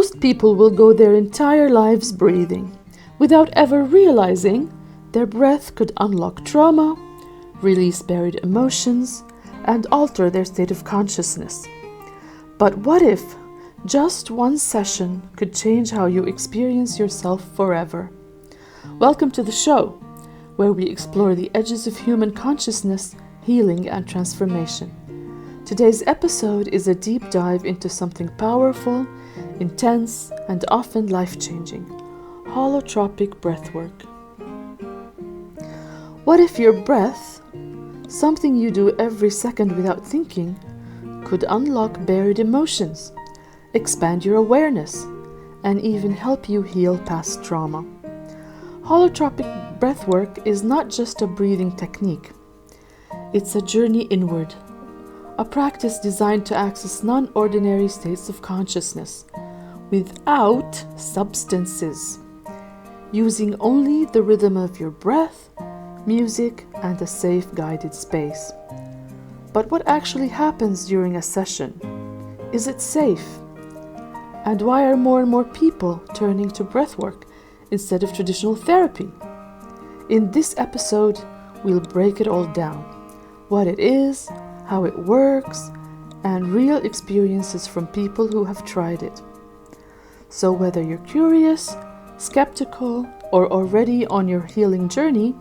Most people will go their entire lives breathing without ever realizing their breath could unlock trauma, release buried emotions, and alter their state of consciousness. But what if just one session could change how you experience yourself forever? Welcome to the show, where we explore the edges of human consciousness, healing, and transformation. Today's episode is a deep dive into something powerful, intense, and often life-changing: holotropic breathwork. What if your breath, something you do every second without thinking, could unlock buried emotions, expand your awareness, and even help you heal past trauma? Holotropic breathwork is not just a breathing technique. It's a journey inward, a practice designed to access non-ordinary states of consciousness without substances, using only the rhythm of your breath, music, and a safe guided space. But what actually happens during a session? Is it safe? And why are more and more people turning to breathwork instead of traditional therapy? In this episode, we'll break it all down: what it is, how it works, and real experiences from people who have tried it. So whether you're curious, skeptical, or already on your healing journey,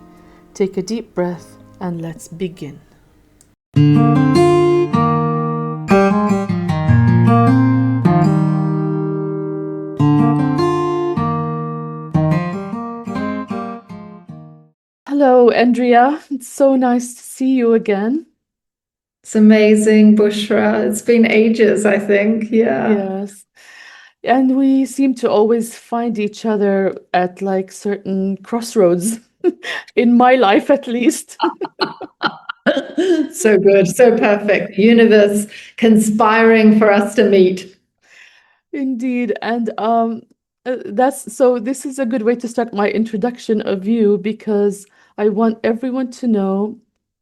take a deep breath and let's begin. Hello, Andrea. It's so nice to see you again. It's amazing, Bushra. It's been ages, I think. Yeah. Yes. And we seem to always find each other at certain crossroads, in my life at least. So good, so perfect. The universe conspiring for us to meet. Indeed. And this is a good way to start my introduction of you, because I want everyone to know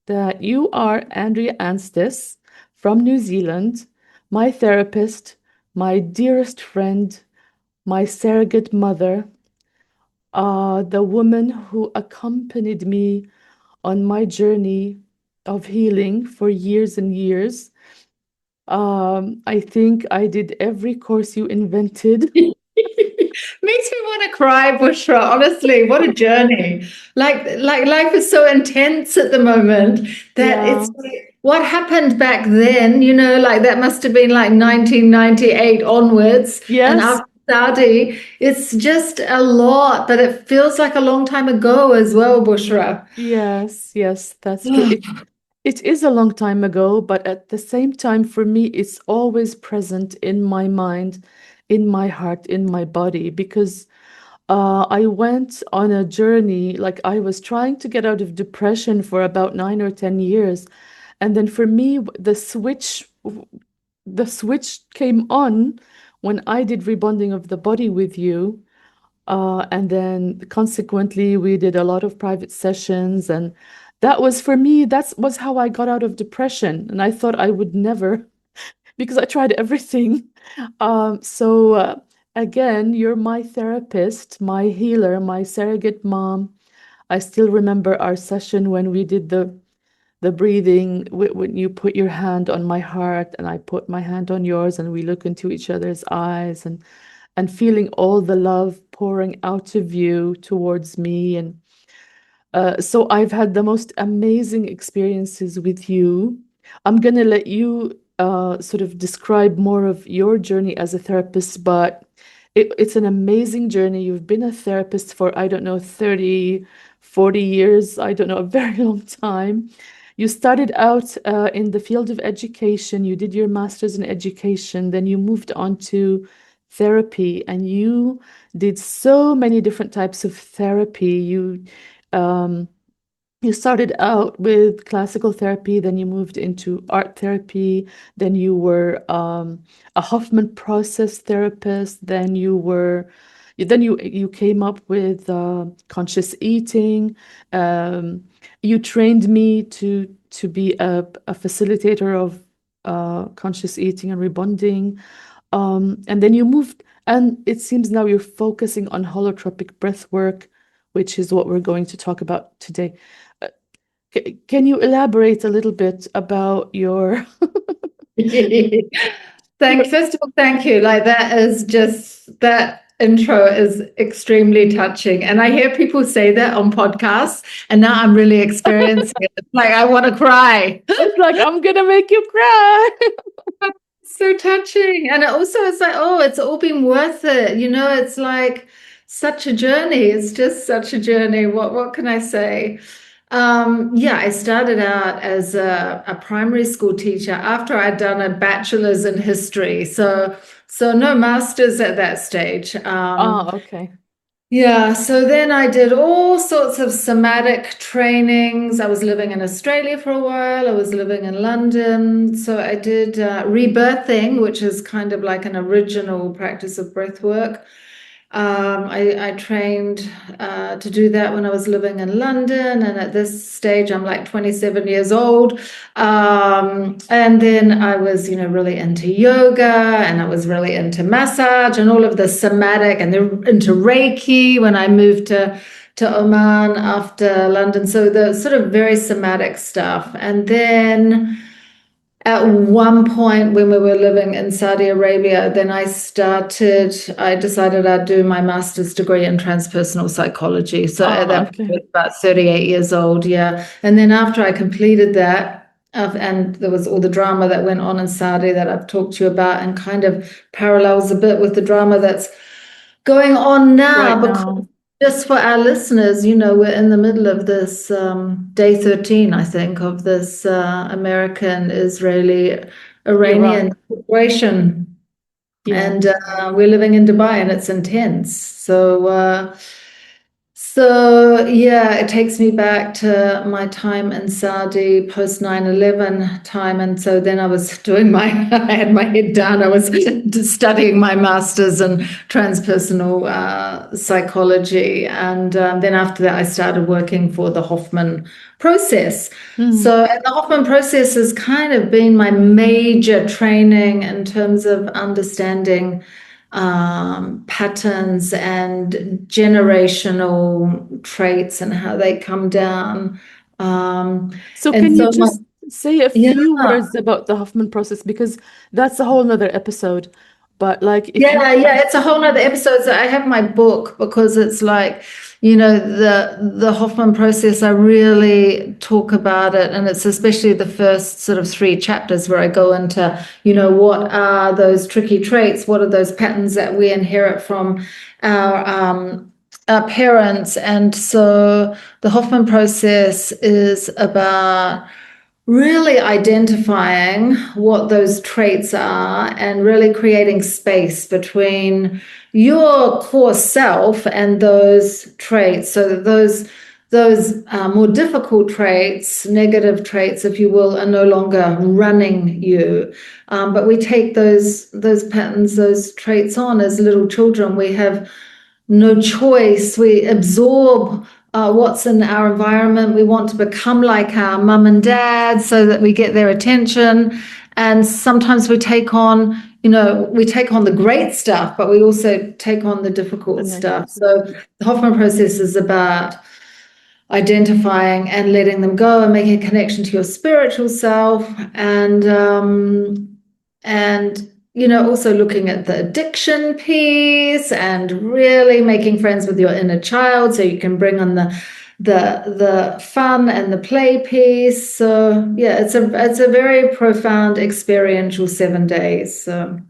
that you are Andrea Anstiss from New Zealand, my therapist, my dearest friend, my surrogate mother, the woman who accompanied me on my journey of healing for years and years. I think I did every course you invented. Makes me want to cry, Bushra. Honestly, what a journey. Like life is so intense at the moment that Yeah. it's like, what happened back then, like that must have been like 1998 onwards. And Yes. after Saudi, it's just a lot, but it feels like a long time ago as well, Bushra. Yes. Yes. That's true. It is a long time ago, but at the same time, for me, it's always present in my mind, in my heart, in my body, because I went on a journey. Like, I was trying to get out of depression for about 9 or 10 years. And then for me, the switch came on when I did rebonding of the body with you. And then consequently, we did a lot of private sessions. And that was, for me, that was how I got out of depression. And I thought I would never, because I tried everything. So again, you're my therapist, my healer, my surrogate mom. I still remember our session when we did the breathing, when you put your hand on my heart and I put my hand on yours, and we look into each other's eyes, and feeling all the love pouring out of you towards me. And so I've had the most amazing experiences with you. I'm going to let you sort of describe more of your journey as a therapist, but it's an amazing journey. You've been a therapist for, I don't know, 30, 40 years. I don't know, a very long time. You started out in the field of education. You did your master's in education. Then you moved on to therapy, and you did so many different types of therapy. Um, you started out with classical therapy, then you moved into art therapy, then you were a Hoffman process therapist, then you came up with conscious eating. You trained me to be a facilitator of conscious eating and rebonding. And then you moved And it seems now you're focusing on holotropic breath work, which is what we're going to talk about today. Uh, can you elaborate a little bit about your, your First of all, thank you. Like that is just that intro is extremely touching. And I hear people say that on podcasts, and now I'm really experiencing it. It's like I want to cry. it's like I'm gonna make you cry. So touching. And it also it's like, oh, it's all been worth it. It's like such a journey. It's just such a journey. What can I say? Yeah, I started out as a primary school teacher after I'd done a bachelor's in history. So no master's at that stage. Ah, okay. Yeah, so then I did all sorts of somatic trainings. I was living in Australia for a while. I was living in London. So I did rebirthing, which is kind of like an original practice of breath work. I trained to do that when I was living in London, and at this stage, I'm like 27 years old. And then I was, really into yoga, and I was really into massage and all of the somatic, and then into Reiki when I moved to Oman after London. So the sort of very somatic stuff, and then. At one point, when we were living in Saudi Arabia, then I decided I'd do my master's degree in transpersonal psychology. So at Ah, that point, I okay. was about 38 years old, yeah. And then after I completed that, and there was all the drama that went on in Saudi that I've talked to you about, and kind of parallels a bit with the drama that's going on Right now, because now. just for our listeners, we're in the middle of this day 13, I think, of this American Israeli Iranian Iran. situation. Yeah. And we're living in Dubai and it's intense. So yeah, it takes me back to my time in Saudi post 9/11 time. And so then I was doing I had my head down. I was studying my master's in transpersonal psychology. And then after that, I started working for the Hoffman process. Hmm. So the Hoffman process has kind of been my major training in terms of understanding patterns and generational traits and how they come down. Um, So and can you so my just say a yeah, few words about the Hoffman process? Because that's a whole nother episode. But like if you yeah, it's a whole nother episode. So I have my book because it's like, the Hoffman process, I really talk about it. And it's especially the first sort of three chapters where I go into, what are those tricky traits? What are those patterns that we inherit from our our parents? And so the Hoffman process is about really identifying what those traits are and really creating space between your core self and those traits so that those more difficult traits, negative traits, if you will, are no longer running you. But we take those patterns, those traits on as little children. We have no choice. We absorb what's in our environment. We want to become like our mum and dad so that we get their attention. And sometimes we take on, the great stuff, but we also take on the the difficult stuff. negative. So the Hoffman process is about identifying and letting them go and making a connection to your spiritual self and also looking at the addiction piece and really making friends with your inner child so you can bring on the fun and the play piece. So yeah, it's a very profound experiential 7 days Mm.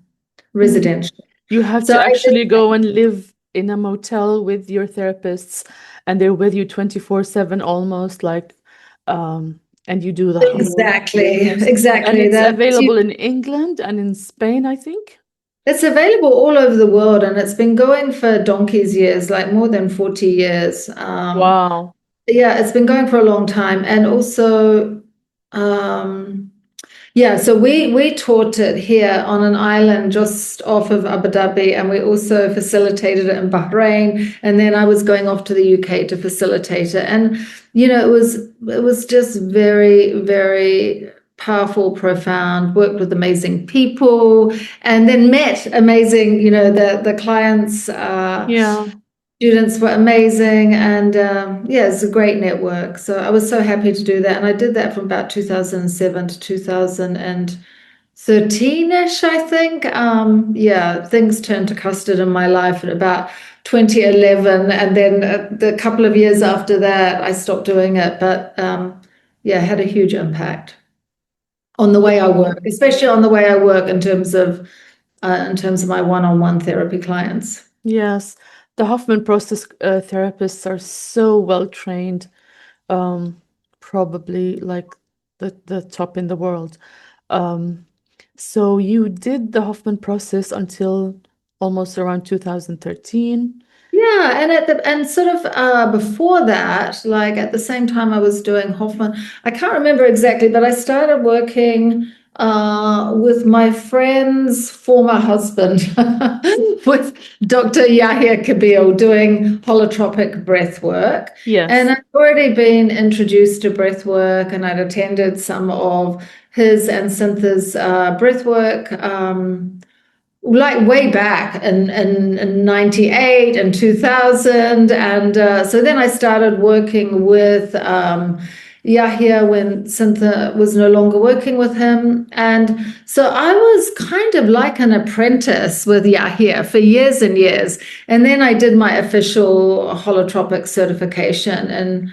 residential. You have So to I actually go and live in a motel with your therapists, and they're with you 24/7 almost like and you do the whole and exactly it's that. available in England and in Spain, I think. It's available all over the world and it's been going for donkey's years, like more than 40 years. Wow. Yeah, it's been going for a long time. And also, um, yeah, so we taught it here on an island just off of Abu Dhabi, and we also facilitated it in Bahrain. And then I was going off to the UK to facilitate it. And it was just very, very powerful, profound, worked with amazing people, and then met amazing, the clients, Yeah. students were amazing. And yeah, it's a great network. So I was so happy to do that. And I did that from about 2007 to 2013-ish, I think. Yeah, things turned to custard in my life at about 2011. And then the couple of years after that, I stopped doing it. But yeah, had a huge impact on the way I Wow. work, especially on the way I work in terms of my one-on-one therapy clients. Yes. The Hoffman process therapists are so well trained, um, probably like the top in the world. Um, so you did the Hoffman process until almost around 2013. Yeah, and sort of before that, like at the same time I was doing Hoffman, I can't remember exactly, but I started working with my friend's former husband, with Dr. Yahya Kabil, doing holotropic breath work. And Yes. I'd already been introduced to breath work, and I'd attended some of his and Cyntha's breath work. Like way back in 98 and 2000. And so then I started working with Yahya when Cynthia was no longer working with him. And so I was kind of like an apprentice with Yahya for years and years. And then I did my official holotropic certification in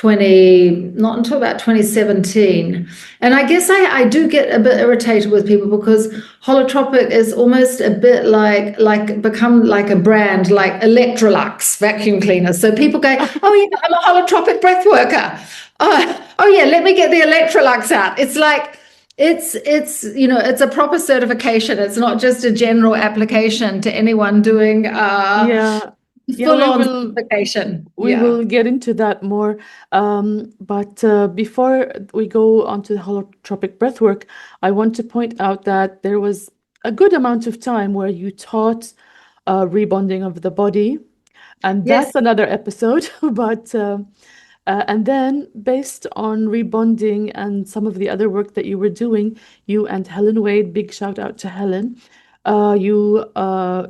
not until about 2017. And I guess I do get a bit irritated with people because holotropic is almost a bit like become like a brand, like Electrolux vacuum cleaner. So people go, oh yeah, I'm a holotropic breath worker. Oh yeah, let me get the Electrolux out. It's like it's a proper certification. It's not just a general application to anyone doing Yeah. Yeah, full we on will certification. we Yeah. will get into that more. But before we go on to the holotropic breathwork, I want to point out that there was a good amount of time where you taught rebonding of the body, and Yes. that's another episode. But and then, based on rebonding and some of the other work that you were doing, you and Helen Wade, big shout out to Helen, you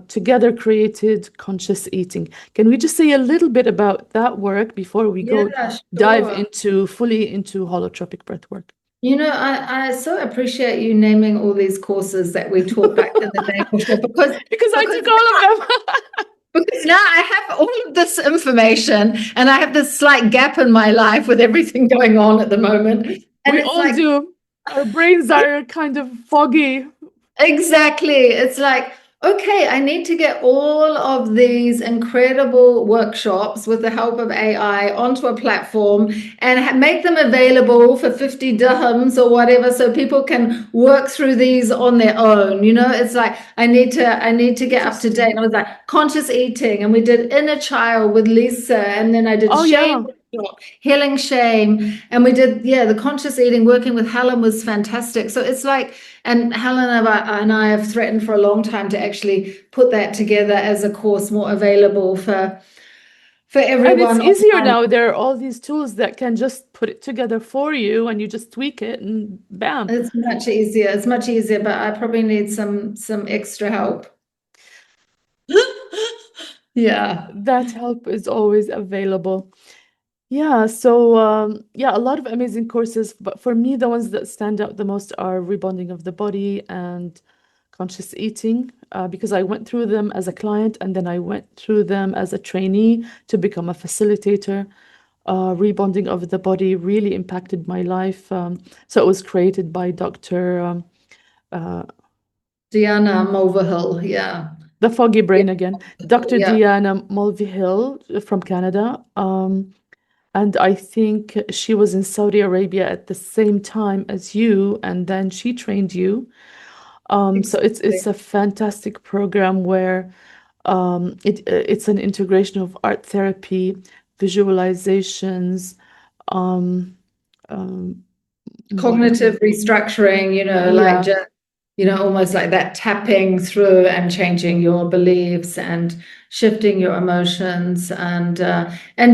together created conscious eating. Can we just say a little bit about that work before we go Yeah, dive sure. into fully into holotropic breath work? I so appreciate you naming all these courses that we taught back in the day, for sure, because Because I because took all of them. because now I have all of this information and I have this slight gap in my life with everything going on at the moment. And We it's all like, do. Our brains are kind of foggy. exactly. It's like, okay, I need to get all of these incredible workshops with the help of AI onto a platform and make them available for 50 dirhams or whatever so people can work through these on their own. It's like I need to get up to date. And Interesting. I was like conscious eating, and we did inner child with Lisa, and then I did Oh, shame yeah. workshop, healing shame, and we did, yeah, the conscious eating working with Helen was fantastic. So it's like, and Helen and I have threatened for a long time to actually put that together as a course more available for And it's everyone easier online. now. There are all these tools that can just put it together for you and you just tweak it and bam. It's much easier. It's much easier, but I probably need some extra help. Yeah. That help is always available. Yeah, so yeah, a lot of amazing courses, but for me, the ones that stand out the most are rebonding of the body and conscious eating, because I went through them as a client and then I went through them as a trainee to become a facilitator. Rebonding of the body really impacted my life. So it was created by Dr. Uh, Diana Mulvihill. Yeah. the foggy Yeah. brain again, Dr. Yeah. Diana Mulvihill from Canada. And I think she was in Saudi Arabia at the same time as you, and then she trained you. So it's Exactly. a fantastic program where it's an integration of art therapy, visualizations, um, um, Cognitive mindful. restructuring, like Yeah, just, almost like that tapping through and changing your beliefs and shifting your emotions and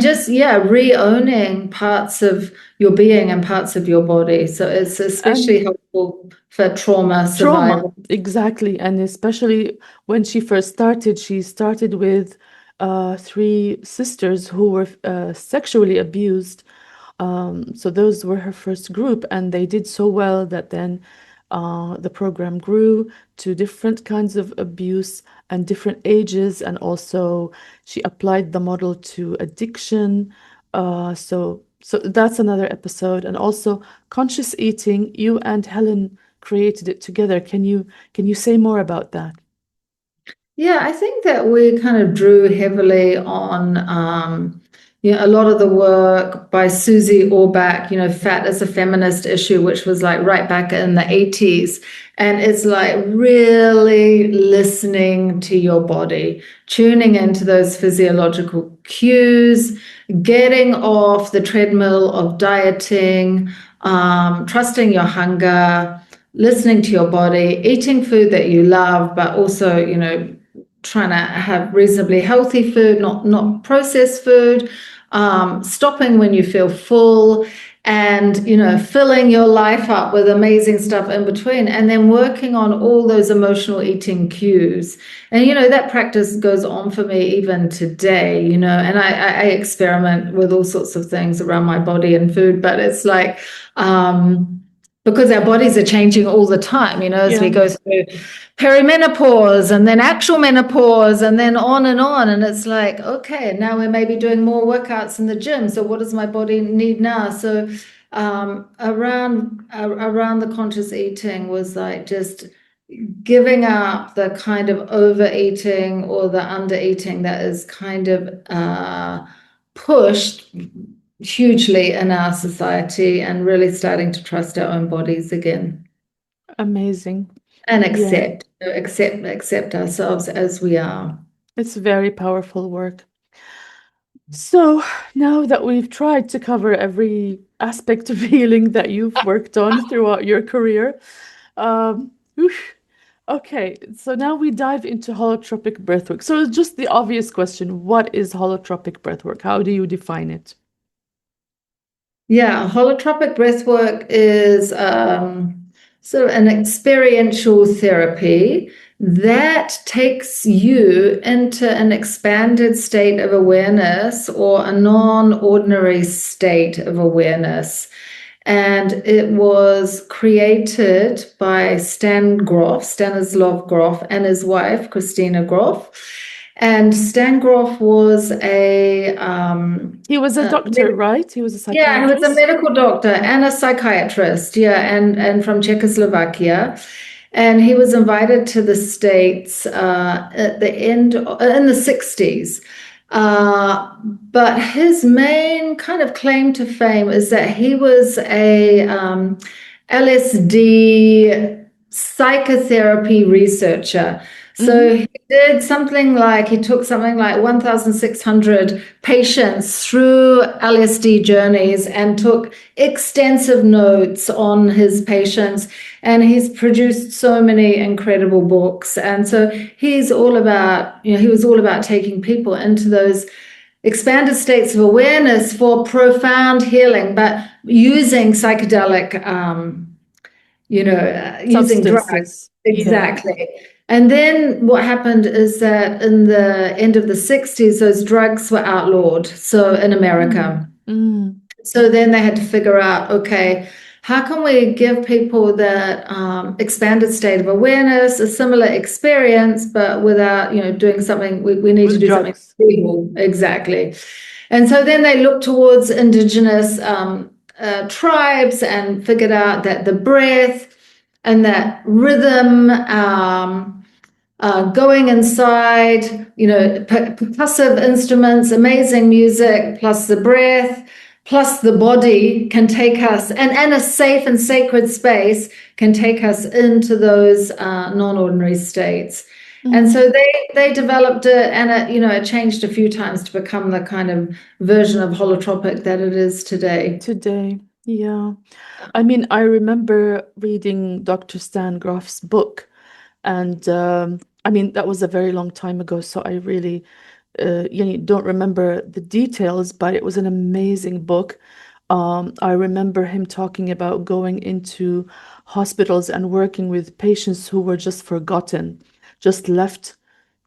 just re-owning parts of your being and parts of your body. So it's especially And helpful for trauma trauma, survival. exactly. And especially when she started with three sisters who were sexually abused. So those were her first group, and they did so well that then the program grew to different kinds of abuse and different ages, and also she applied the model to addiction. So that's another episode, and also conscious eating. You and Helen created it together. Can you say more about that? Yeah, I think that we kind of drew heavily on a lot of the work by Susie Orbach, fat as a feminist issue, which was like right back in the 80s. And it's like really listening to your body, tuning into those physiological cues, getting off the treadmill of dieting, trusting your hunger, listening to your body, eating food that you love, but also, trying to have reasonably healthy food, not processed food, stopping when you feel full, and filling your life up with amazing stuff in between, and then working on all those emotional eating cues. And that practice goes on for me even today. And I experiment with all sorts of things around my body and food, but it's like because our bodies are changing all the time, as we Yeah. go through perimenopause and then actual menopause and then on and on. And it's like, okay, now we're maybe doing more workouts in the gym. So what does my body need now? So around the conscious eating was like just giving up the kind of overeating or the undereating that is kind of pushed hugely in our society, and really starting to trust our own bodies again Amazing. and Yeah. accept ourselves as we are. It's very powerful work. So now that we've tried to cover every aspect of healing that you've worked on throughout your career, oof, okay, so now we dive into holotropic breathwork. So it's just the obvious question, what is holotropic breathwork? How do you define it? Yeah, holotropic breathwork is sort of an experiential therapy that takes you into an expanded state of awareness or a non-ordinary state of awareness. And it was created by Stanislav Grof, and his wife, Christina Grof. And Stan Grof was He was a doctor, right? He was a yeah, he was a psychiatrist. medical doctor and a psychiatrist, yeah, and from Czechoslovakia. And he was invited to the States at the end in the 60s. But his main kind of claim to fame is that he was a LSD psychotherapy researcher. Mm-hmm. So he took something like 1,600 patients through LSD journeys and took extensive notes on his patients. And he's produced so many incredible books. And so he was all about taking people into those expanded states of awareness for profound healing, but using psychedelic using drugs. Substances. Yeah. Exactly. And then what happened is that in the end of the 60s, those drugs were outlawed. So in Mm. America. Mm. So then they had to figure out, okay, how can we give people that expanded state of awareness, a similar experience, but without, doing something, we need to With do something drugs. legal. Exactly. And so then they looked towards indigenous tribes and figured out that the breath and that rhythm, going inside, percussive instruments, amazing music, plus the breath, plus the body can take us, and a safe and sacred space can take us into those non-ordinary states. And Mm. so they developed it, and it changed a few times to become the kind of version of holotropic that it is today. Today. Yeah. I mean, I remember reading Dr. Stan Groff's book, and I mean, that was a very long time ago, so I really don't remember the details, but it was an amazing book. I remember him talking about going into hospitals and working with patients who were just forgotten, just left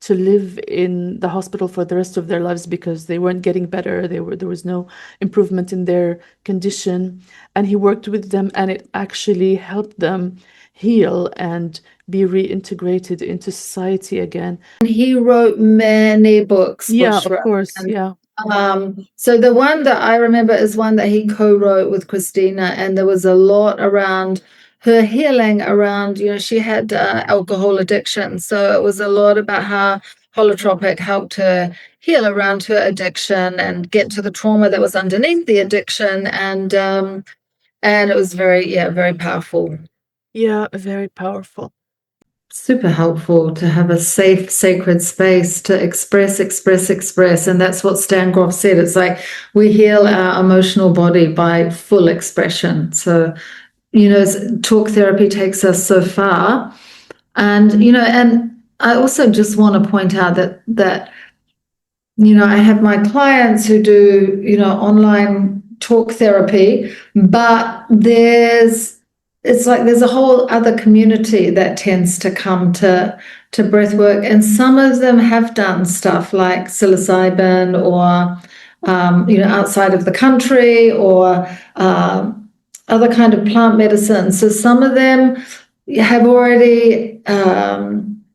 to live in the hospital for the rest of their lives because they weren't getting better. There was no improvement in their condition. And he worked with them, and it actually helped them heal and be reintegrated into society again. He wrote many books, Yeah, of Bushra. course. And Yeah. so the one that I remember is one that he co-wrote with Christina, and there was a lot around her healing around, she had alcohol addiction. So it was a lot about how holotropic helped her heal around her addiction and get to the trauma that was underneath the addiction. And it was very powerful. Yeah, very powerful. Super helpful to have a safe, sacred space to express. And that's what Stan Groff said. It's like we heal our emotional body by full expression. So, talk therapy takes us so far. And I also just want to point out that I have my clients who do, online talk therapy, but it's like there's a whole other community that tends to come to breath work. And some of them have done stuff like psilocybin or, outside of the country or other kind of plant medicine. So some of them have already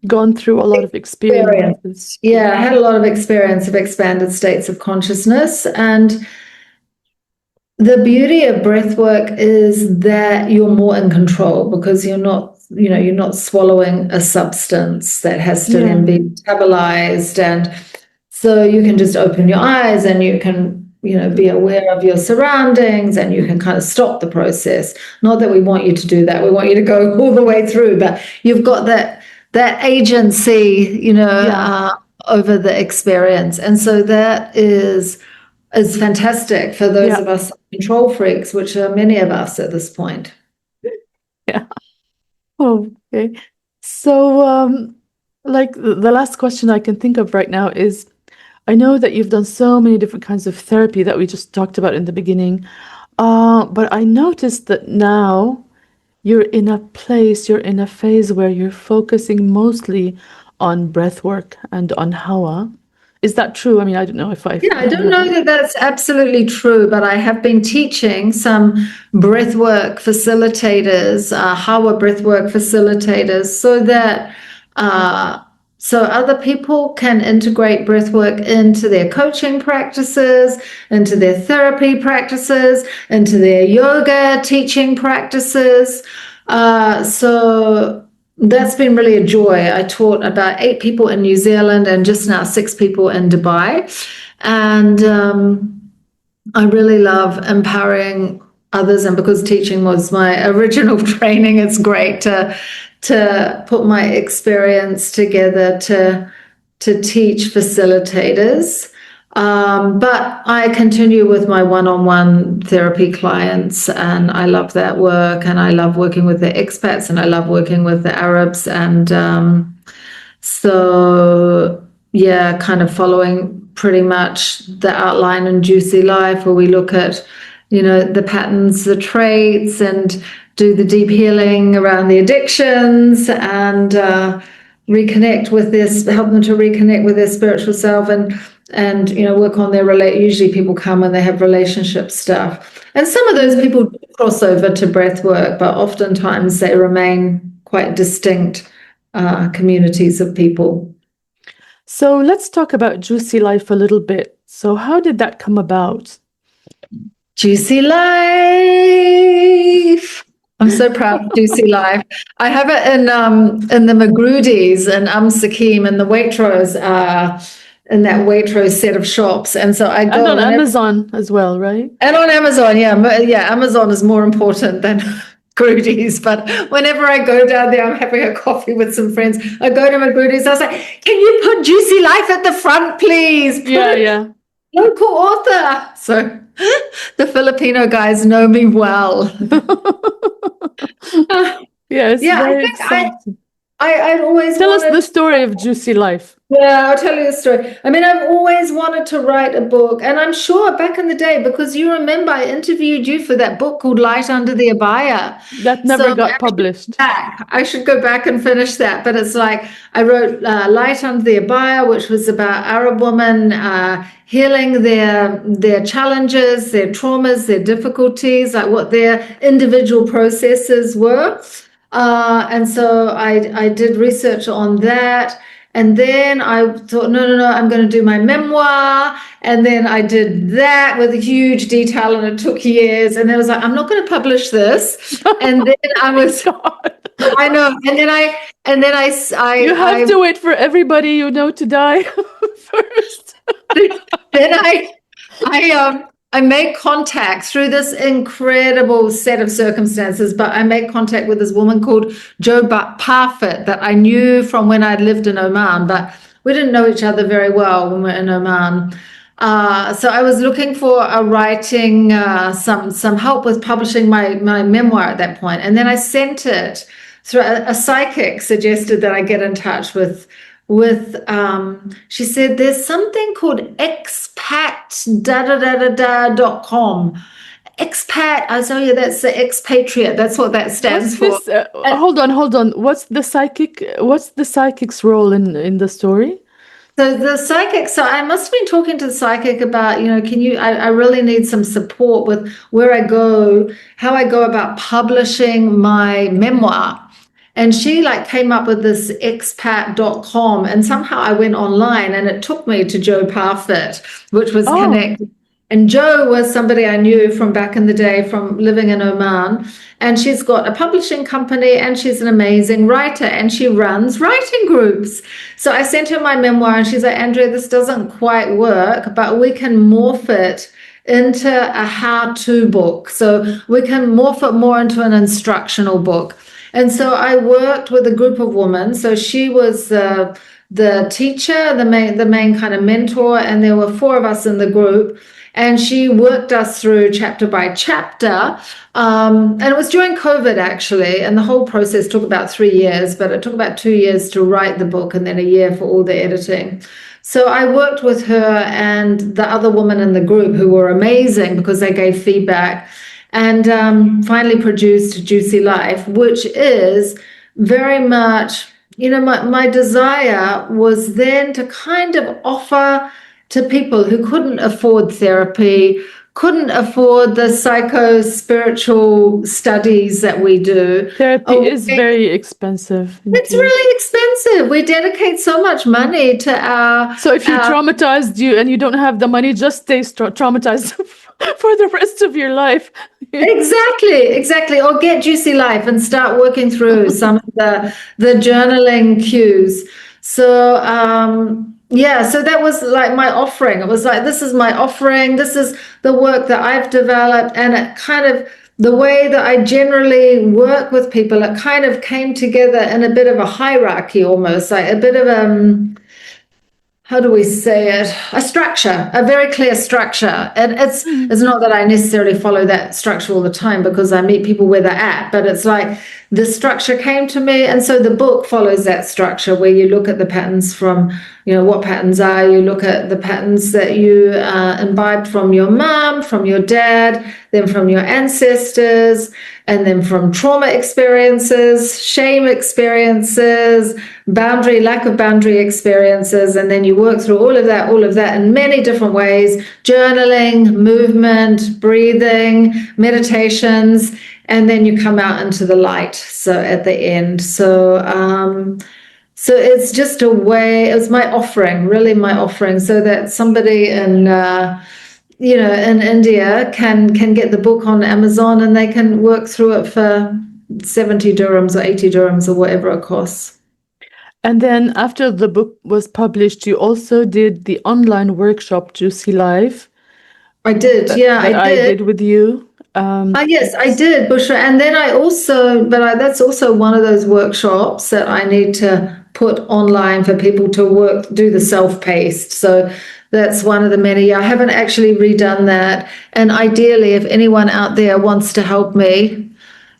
Gone through a lot of experiences. yeah, I had a lot of experience of expanded states of consciousness. And the beauty of breath work is that you're more in control because you're not swallowing a substance that has to then be metabolized. And so you can just open your eyes and you can, be aware of your surroundings and you can kind of stop the process. Not that we want you to do that. We want you to go all the way through, but you've got that agency, over the experience. And so that is fantastic for those of us control freaks, which are many of us at this point. Yeah. Okay. So, like the last question I can think of right now is, I know that you've done so many different kinds of therapy that we just talked about in the beginning, but I noticed that now you're in a phase where you're focusing mostly on breath work and on Hawa. Is that true? I mean, I don't know if Yeah, I don't know that that's absolutely true, but I have been teaching some breathwork facilitators, Hawa breathwork facilitators, so other people can integrate breathwork into their coaching practices, into their therapy practices, into their yoga teaching practices. So that's been really a joy. I taught about 8 people in New Zealand and just now 6 people in Dubai. And I really love empowering others. And because teaching was my original training, it's great to put my experience together to teach facilitators. But I continue with my one-on-one therapy clients, and I love that work, and I love working with the expats, and I love working with the Arabs, and so yeah, kind of following pretty much the outline in Juicy Life, where we look at, the patterns, the traits, and do the deep healing around the addictions, and reconnect with this, help them to reconnect with their spiritual self, and work on their usually people come when they have relationship stuff, and some of those people do cross over to breath work, but oftentimes they remain quite distinct communities of people. So let's talk about Juicy Life a little bit. So how did that come about? Juicy Life. I'm so proud of Juicy Life. I have it in the Magrudi's and Sakim and the Waitrose in that Waitrose set of shops. And so I go and on Amazon as well, right? And on Amazon, yeah. Amazon is more important than Magrudi's. But whenever I go down there, I'm having a coffee with some friends. I go to Magrudi's. I say, "Can you put Juicy Life at the front, please?" Yeah. local author. So the Filipino guys know me well. Yes, Yeah, I very think exciting. I'd always Tell us wanted the to. story of Juicy Life. Yeah, I'll tell you a story. I mean, I've always wanted to write a book, and I'm sure back in the day, because you remember I interviewed you for that book called Light Under the Abaya. That never So got published. I should go back and finish that. But it's like I wrote Light Under the Abaya, which was about Arab women healing their challenges, their traumas, their difficulties, like what their individual processes were. And so I did research on that. And then I thought, no, I'm going to do my memoir. And then I did that with a huge detail, and it took years. And then I was like, I'm not going to publish this. And then I was, God. I know. And then You have to wait for everybody you know to die first. then I made contact through this incredible set of circumstances, but I made contact with this woman called Jo Parfit that I knew from when I'd lived in Oman, but we didn't know each other very well when we were in Oman. So I was looking for a writing some help with publishing my memoir at that point, and then I sent it through a psychic suggested that I get in touch with she said there's something called expat.com. Expat, I tell you, that's the expatriate. That's what that stands What's for. this? Hold on. What's the psychic's role in the story? So the psychic, so I must have been talking to the psychic about, I really need some support with where I go, how I go about publishing my memoir. And she came up with this expat.com, and somehow I went online and it took me to Jo Parfit, which was connected. And Jo was somebody I knew from back in the day from living in Oman. And she's got a publishing company, and she's an amazing writer, and she runs writing groups. So I sent her my memoir, and she's like, Andrea, this doesn't quite work, but we can morph it into a how-to book. So we can morph it more into an instructional book. And so I worked with a group of women. So she was the teacher, the main kind of mentor, and there were 4 of us in the group. And she worked us through chapter by chapter. And it was during COVID, actually. And the whole process took about 3 years, but it took about 2 years to write the book and then a year for all the editing. So I worked with her and the other women in the group who were amazing because they gave feedback, and finally produced Juicy Life, which is very much, my desire was then to kind of offer to people who couldn't afford therapy, couldn't afford the psycho-spiritual studies that we do. Therapy is very expensive. It's really expensive. We dedicate so much money to our... So if you traumatized you and you don't have the money, just stay traumatized for the rest of your life. Exactly. Or get Juicy Life and start working through some of the journaling cues. So so that was like my offering. It was like, this is my offering. This is the work that I've developed, and it kind of, the way that I generally work with people, it kind of came together in a bit of a hierarchy, almost like a bit of how do we say it? A structure, a very clear structure. And it's not that I necessarily follow that structure all the time, because I meet people where they're at, but it's like the structure came to me. And so the book follows that structure, where you look at the patterns from, what patterns are, you look at the patterns that you imbibed from your mom, from your dad, then from your ancestors, and then from trauma experiences, shame experiences, lack of boundary experiences. And then you work through all of that in many different ways: journaling, movement, breathing, meditations, and then you come out into the light. So at the end, so it's just a way, it was my offering, really my offering, so that somebody in in India can get the book on Amazon, and they can work through it for 70 dirhams or 80 dirhams or whatever it costs. And then after the book was published, you also did the online workshop Juicy Life. I did, I did with you. Yes, I did, Bushra. And then I also, that's also one of those workshops that I need to put online for people to do the self-paced. So that's one of the many. I haven't actually redone that. And ideally, if anyone out there wants to help me,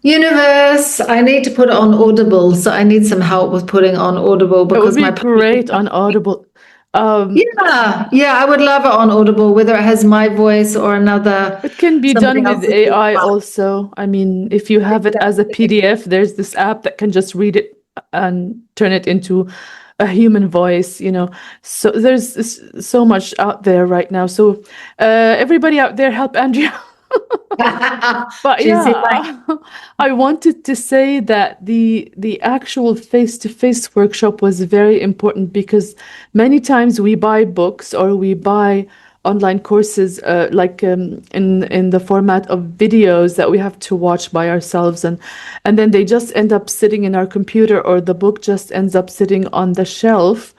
universe, I need to put it on Audible. So I need some help with putting on Audible It would because be my great on Audible. yeah, I would love it on Audible, whether it has my voice or It can be somebody done with else's. AI also. I mean, if you have it as a PDF, there's this app that can just read it and turn it into a human voice, you know. So there's so much out there right now. So everybody out there, help Andrea. But Juicy life. yeah, I wanted to say that the actual face-to-face workshop was very important because many times we buy books or we buy online courses in the format of videos that we have to watch by ourselves, and then they just end up sitting in our computer, or the book just ends up sitting on the shelf.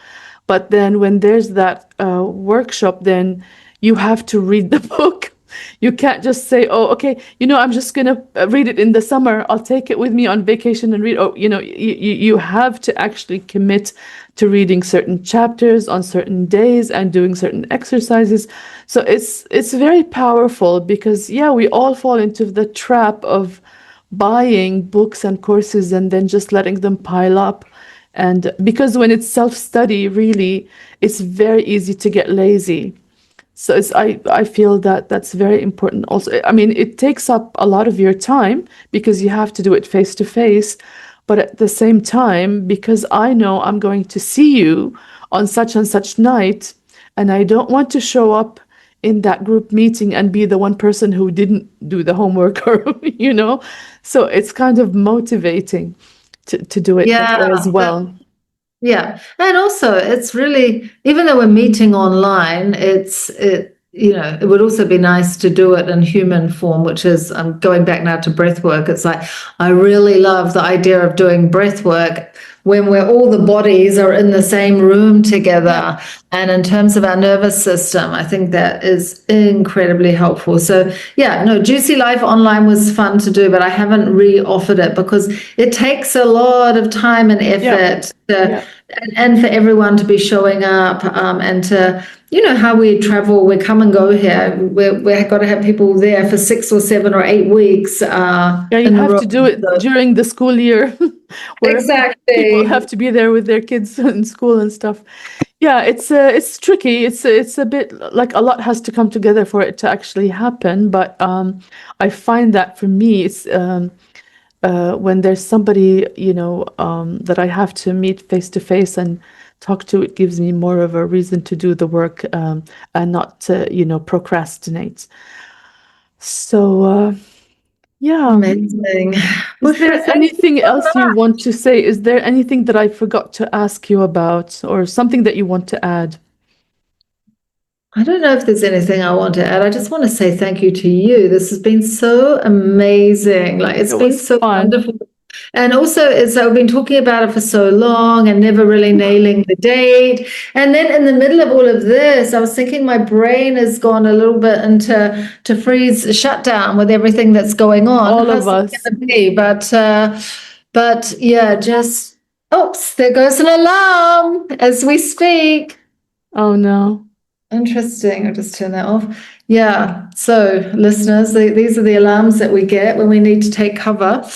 But then when there's that workshop, then you have to read the book. You can't just say, "Oh, okay, you know, I'm just gonna read it in the summer. I'll take it with me on vacation and read." Oh, you know, you have to actually commit to reading certain chapters on certain days and doing certain exercises. So it's very powerful because yeah, we all fall into the trap of buying books and courses and then just letting them pile up. And because when it's self-study, really, it's very easy to get lazy. So I feel that that's very important also. I mean, it takes up a lot of your time because you have to do it face to face, but at the same time, because I know I'm going to see you on such and such night, and I don't want to show up in that group meeting and be the one person who didn't do the homework or, you know, so it's kind of motivating to do it that way as Yeah, well. yeah. And also it's really, even though we're meeting online, it would also be nice to do it in human form, which is, I'm going back now to breath work. It's like, I really love the idea of doing breath work when we're all the bodies are in the same room Yeah. together. And in terms of our nervous system, I think that is incredibly helpful. So yeah, no, Juicy Life online was fun to do, but I haven't re-offered it because it takes a lot of time and Yeah. effort Yeah. and for everyone to be showing up, and to, how we travel, we come and go here. We've got to have people there for 6 or 7 or 8 weeks Yeah, you in a have row. to do it So, during the school year where people have exactly. to be there with their kids in school and stuff. Yeah, it's tricky. It's a bit like a lot has to come together for it to actually happen. But I find that for me, it's when there's somebody, that I have to meet face to face and talk to, it gives me more of a reason to do the work and not to, procrastinate. So yeah. Amazing. Is Bushra, there thank you anything so else you much. want to say? Is there anything that I forgot to ask you about, or something that you want to add? I don't know if there's anything I want to add. I just want to say thank you to you. This has been so amazing. Like, it's It been was so fun. wonderful. And also, I've been talking about it for so long and never really nailing the date. And then in the middle of all of this, I was thinking my brain has gone a little bit into to freeze shutdown with everything that's going on. All of How's that us. going to be? But yeah, just oops, there goes an alarm as we speak. Oh no. Interesting. I'll just turn that off. Yeah. So, listeners, these are the alarms that we get when we need to take cover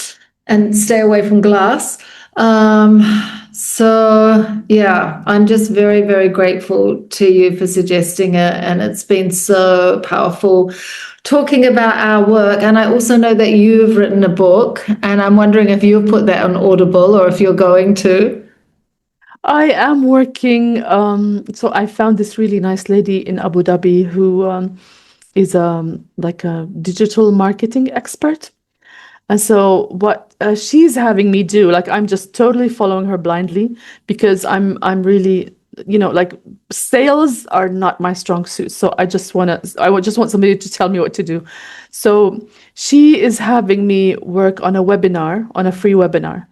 and stay away from glass. Um, so, yeah, I'm just very, very grateful to you for suggesting it. And it's been so powerful talking about our work. And I also know that you've written a book, and I'm wondering if you've put that on Audible or if you're going to. I am working. So I found this really nice lady in Abu Dhabi who is like a digital marketing expert. And so what she's having me do, like I'm just totally following her blindly because I'm really, like sales are not my strong suit. So I would just want somebody to tell me what to do. So she is having me work on a webinar, on a free webinar.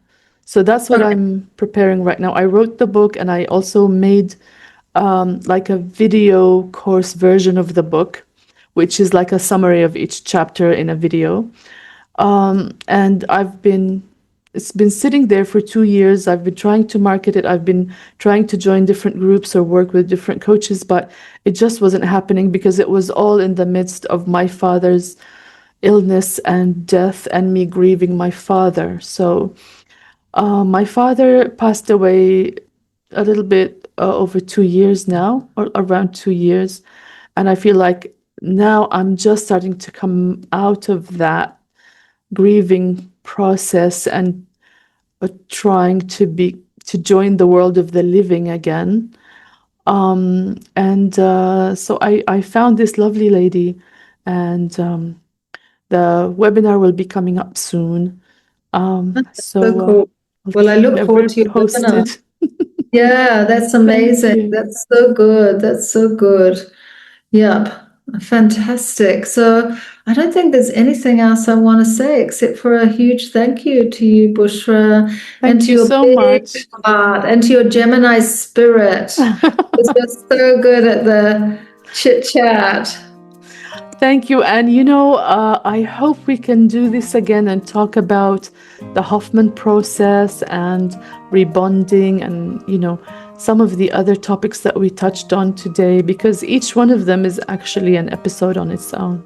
So that's what Okay. I'm preparing right now. I wrote the book and I also made like a video course version of the book which is like a summary of each chapter in a video. And it's been sitting there for 2 years. I've been trying to market it. I've been trying to join different groups or work with different coaches, but it just wasn't happening because it was all in the midst of my father's illness and death and me grieving my father. So my father passed away a little bit over 2 years now, or around 2 years. And I feel like now I'm just starting to come out of that grieving process and trying to join the world of the living again. And so I found this lovely lady, and the webinar will be coming up soon. So So cool. I'll Well, I keep look forward ever to your webinar. posted. Yeah, that's Thank amazing. you. That's so good. That's so good. Yep. Fantastic. So I don't think there's anything else I want to say except for a huge thank you to you, Bushra, and Thank to you your so big much. heart and to your Gemini spirit. It's just so good at the chit chat. Thank you. And I hope we can do this again and talk about the Hoffman process and rebonding and, some of the other topics that we touched on today, because each one of them is actually an episode on its own.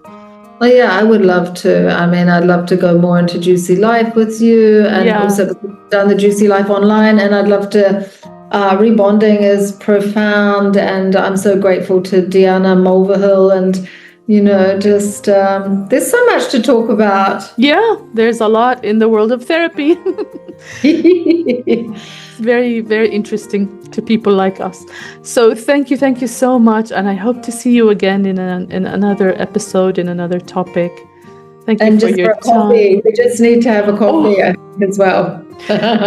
Well, yeah, I would love to. I mean, I'd love to go more into Juicy Life with you, and Yeah. also done the Juicy Life online. And I'd love to. Rebonding is profound, and I'm so grateful to Deanna Mulvihill. And just there's so much to talk about. Yeah, there's a lot in the world of therapy. Very, very interesting to people like us. So thank you so much, and I hope to see you again in another episode, in another topic. Thank you And for just your for a coffee, time. we just need to have a coffee Oh, as well.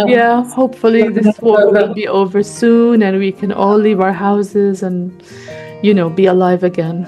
yeah, hopefully this war will be over soon and we can all leave our houses and, be alive again.